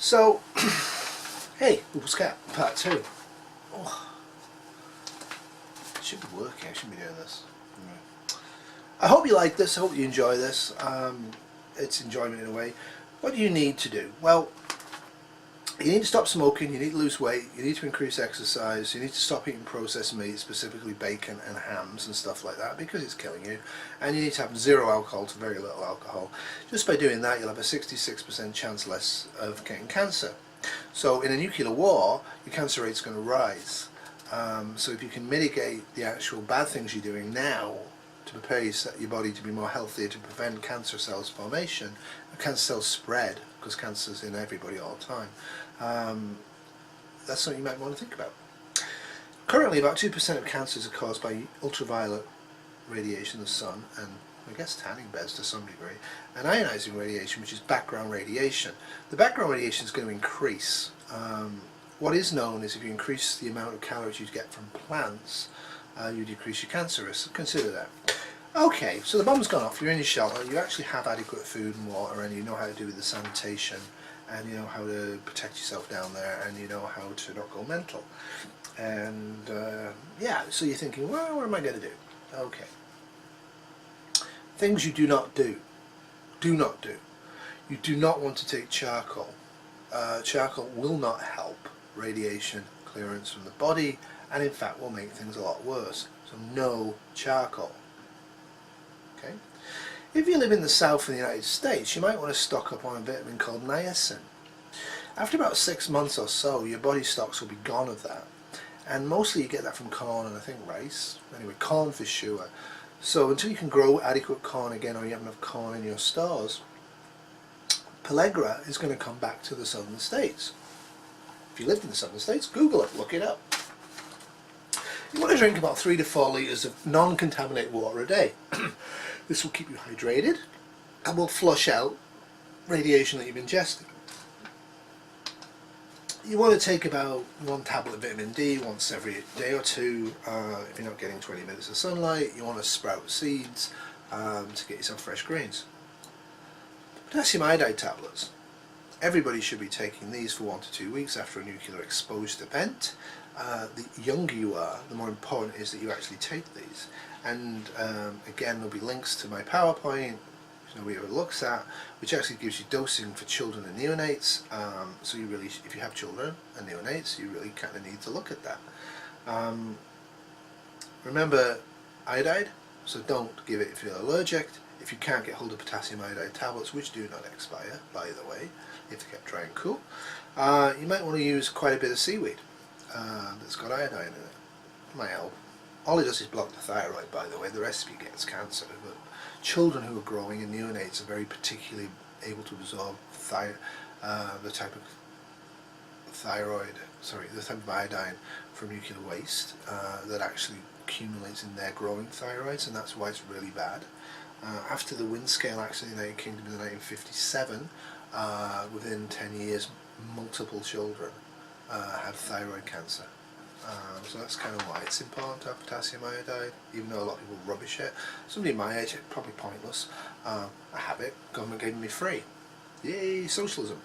So, hey, Bubbles Cat, part 2. Oh, should be working, I shouldn't be doing this. I hope you like this, I hope you enjoy this. It's enjoyment in a way. What do you need to do? Well, you need to stop smoking, you need to lose weight, you need to increase exercise, you need to stop eating processed meat, specifically bacon and hams and stuff like that, because it's killing you. And you need to have zero alcohol to very little alcohol. Just by doing that, you'll have a 66% chance less of getting cancer. So in a nuclear war, your cancer rate's going to rise. So if you can mitigate the actual bad things you're doing now to prepare your body to be more healthy, to prevent cancer cells formation, and cancer cells spread, because cancer's in everybody all the time, that's something you might want to think about. Currently, about 2% of cancers are caused by ultraviolet radiation of the sun, and I guess tanning beds to some degree, and ionizing radiation, which is background radiation. The background radiation is going to increase. What is known is if you increase the amount of calories you get from plants, you decrease your cancer risk. Consider that. Okay, so the bomb's gone off, you're in your shelter, you actually have adequate food and water, and you know how to do with the sanitation, and you know how to protect yourself down there, and you know how to not go mental. And yeah, so you're thinking, well, what am I going to do? Okay. Things you do not do. Do not do. You do not want to take charcoal. Charcoal will not help radiation clearance from the body, and in fact will make things a lot worse. So no charcoal. Okay. If you live in the south of the United States, you might want to stock up on a vitamin called niacin. After about 6 months or so, your body stocks will be gone of that, and mostly you get that from corn and I think rice. Anyway, corn for sure. So until you can grow adequate corn again, or you have enough corn in your stores, pellagra is going to come back to the southern states. If you lived in the southern states, Google it, look it up. You want to drink about 3 to 4 litres of non-contaminated water a day. This will keep you hydrated and will flush out radiation that you've ingested. You want to take about 1 tablet of vitamin D once every day or two. If you're not getting 20 minutes of sunlight, you want to sprout seeds to get yourself fresh greens. Potassium iodide tablets. Everybody should be taking these for 1 to 2 weeks after a nuclear exposure event. The younger you are, the more important it is that you actually take these. And again, there'll be links to my PowerPoint, which nobody ever looks at, which actually gives you dosing for children and neonates. So you really, if you have children and neonates, you really kind of need to look at that. Remember iodide, so don't give it if you're allergic. If you can't get hold of potassium iodide tablets, which do not expire, by the way, if they kept dry and cool, you might want to use quite a bit of seaweed that's got iodine in it. Might help. All it does is block the thyroid, by the way. The recipe gets cancer, but children who are growing and neonates are very particularly able to absorb the type of iodine from nuclear waste that actually accumulates in their growing thyroids, and that's why it's really bad. After the Windscale accident in the United Kingdom in 1957, within 10 years, multiple children had thyroid cancer. So that's kind of why it's important to have potassium iodide, even though a lot of people rubbish it. Somebody my age, it's probably pointless. I have it, government gave me free. Yay, socialism.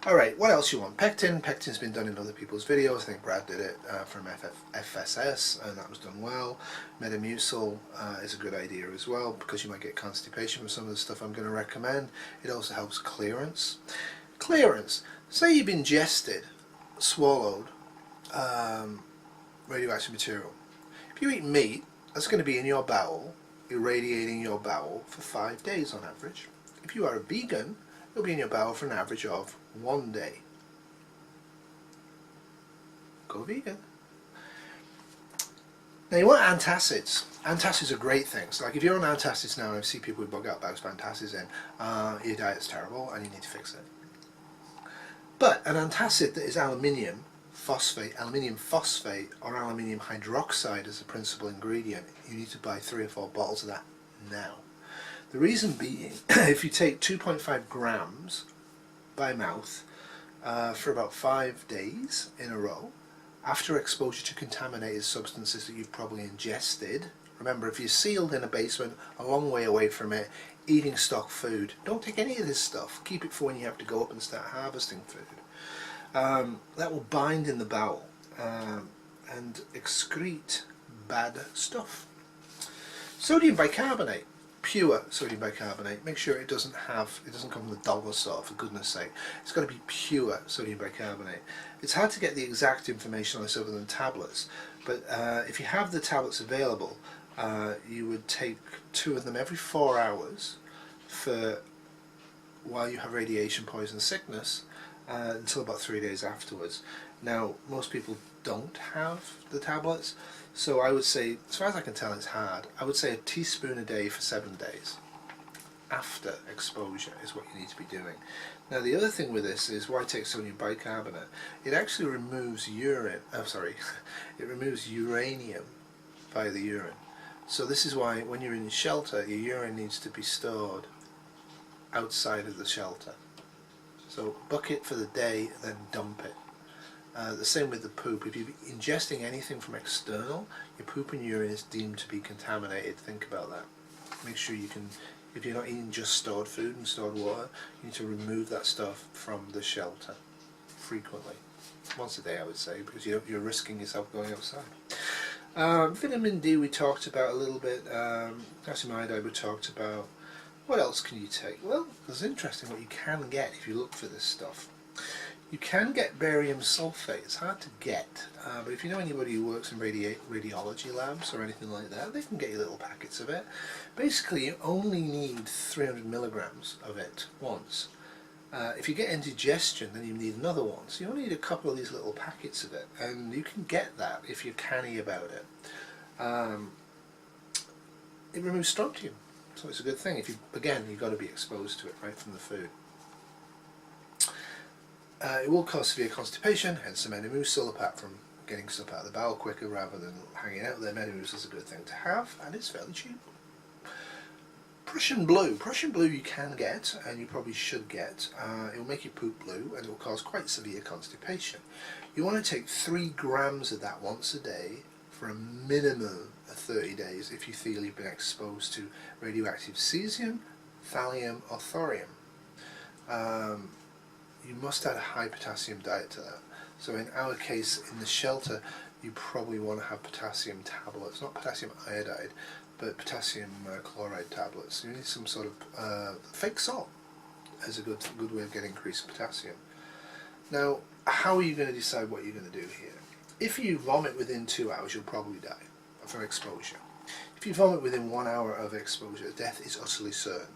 Alright, what else you want? Pectin. Pectin's been done in other people's videos. I think Brad did it from FSS, and that was done well. Metamucil is a good idea as well, because you might get constipation from some of the stuff I'm going to recommend. It also helps clearance. Clearance. Say you've ingested, swallowed radioactive material. If you eat meat, that's going to be in your bowel, irradiating your bowel for 5 days on average. If you are a vegan, it'll be in your bowel for an average of 1 day. Go vegan. Now you want antacids. Antacids are great things. Like if you're on antacids now, and I see people with bug out bags with antacids in, your diet's terrible and you need to fix it. But an antacid that is aluminium phosphate or aluminium hydroxide as the principal ingredient, you need to buy 3 or 4 bottles of that now. The reason being, if you take 2.5 grams by mouth for about 5 days in a row, after exposure to contaminated substances that you've probably ingested, Remember, if you're sealed in a basement a long way away from it, eating stock food, don't take any of this stuff. Keep it for when you have to go up and start harvesting food. That will bind in the bowel and excrete bad stuff. Sodium bicarbonate, pure sodium bicarbonate. Make sure it doesn't come from the dollar store, for goodness sake. It's got to be pure sodium bicarbonate. It's hard to get the exact information on this other than tablets, but if you have the tablets available, you would take 2 of them every 4 hours for while you have radiation poison sickness until about 3 days afterwards. Now, most people don't have the tablets, so I would say, as far as I can tell, it's hard. I would say a teaspoon a day for 7 days after exposure is what you need to be doing. Now, the other thing with this is why take sodium bicarbonate. It actually removes it removes uranium via the urine. So this is why when you're in shelter, your urine needs to be stored outside of the shelter. So bucket for the day, then dump it. The same with the poop. If you're ingesting anything from external, your poop and urine is deemed to be contaminated. Think about that. Make sure you can, if you're not eating just stored food and stored water, you need to remove that stuff from the shelter frequently. Once a day, I would say, because you're risking yourself going outside. Vitamin D we talked about a little bit. Calcium iodide we talked about. What else can you take? Well, it's interesting what you can get if you look for this stuff. You can get barium sulfate. It's hard to get, but if you know anybody who works in radiology labs or anything like that, they can get you little packets of it. Basically, you only need 300 milligrams of it once. If you get indigestion, then you need another one. So you only need a couple of these little packets of it, and you can get that if you're canny about it. It removes strontium, so it's a good thing. You've got to be exposed to it right from the food. It will cause severe constipation, hence the Metamucil, apart from getting stuff out of the bowel quicker rather than hanging out there. Metamucil is a good thing to have, and it's fairly cheap. Prussian blue. Prussian blue you can get, and you probably should get. It will make you poop blue, and it will cause quite severe constipation. You want to take 3 grams of that once a day for a minimum of 30 days if you feel you've been exposed to radioactive cesium, thallium, or thorium. You must add a high potassium diet to that. So in our case, in the shelter, you probably want to have potassium tablets, not potassium iodide, but potassium chloride tablets. You need some sort of fake salt as a good way of getting increased potassium. Now, how are you going to decide what you're going to do here? If you vomit within 2 hours, you'll probably die from exposure. If you vomit within 1 hour of exposure, death is utterly certain.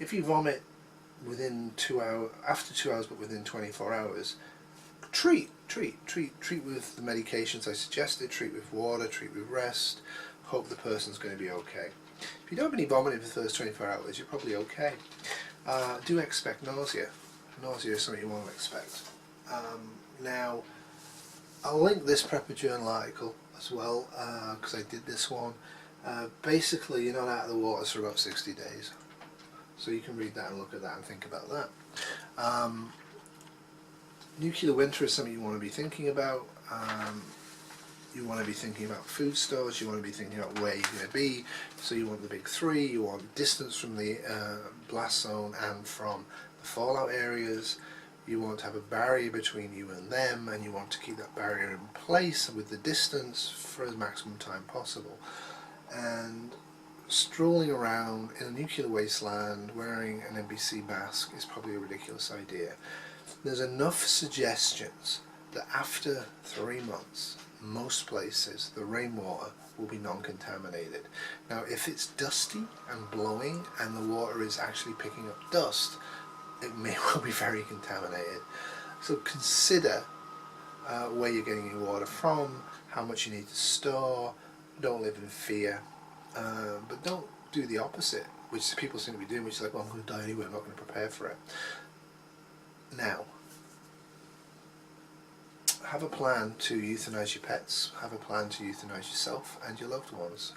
If you vomit within 2 hours, after 2 hours, but within 24 hours, treat with the medications I suggested, treat with water, treat with rest, hope the person's going to be okay. If you don't have any vomiting for the first 24 hours, you're probably okay. Do expect nausea. Nausea is something you want to expect. Now, I'll link this Prepper Journal article as well, because I did this one. Basically, you're not out of the waters for about 60 days. So you can read that and look at that and think about that. Nuclear winter is something you want to be thinking about. You want to be thinking about food stores, you want to be thinking about where you're going to be. So you want the big 3, you want distance from the blast zone and from the fallout areas. You want to have a barrier between you and them, and you want to keep that barrier in place with the distance for as maximum time possible. And strolling around in a nuclear wasteland wearing an NBC mask is probably a ridiculous idea. There's enough suggestions that after 3 months, most places, the rainwater will be non-contaminated. Now, if it's dusty and blowing and the water is actually picking up dust, it may well be very contaminated. So consider where you're getting your water from, how much you need to store. Don't live in fear. But don't do the opposite, which people seem to be doing, which is like, well, I'm going to die anyway, I'm not going to prepare for it. Now, have a plan to euthanize your pets, have a plan to euthanize yourself and your loved ones.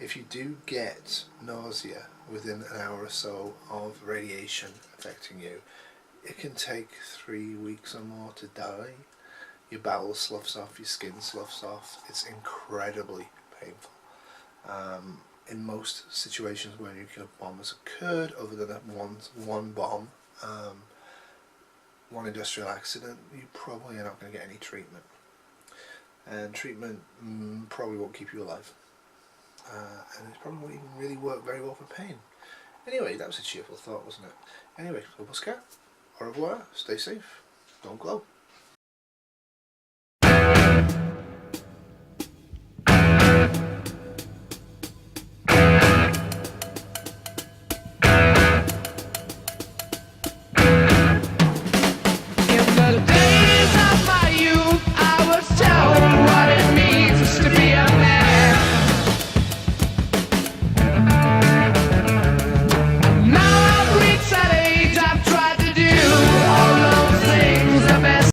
If you do get nausea within an hour or so of radiation affecting you, it can take 3 weeks or more to die. Your bowel sloughs off, your skin sloughs off. It's incredibly painful. In most situations where a nuclear bomb has occurred, other than one bomb, one industrial accident, you probably are not going to get any treatment. And treatment probably won't keep you alive. And it probably won't even really work very well for pain. Anyway, that was a cheerful thought, wasn't it? Anyway, au revoir, stay safe, don't glow.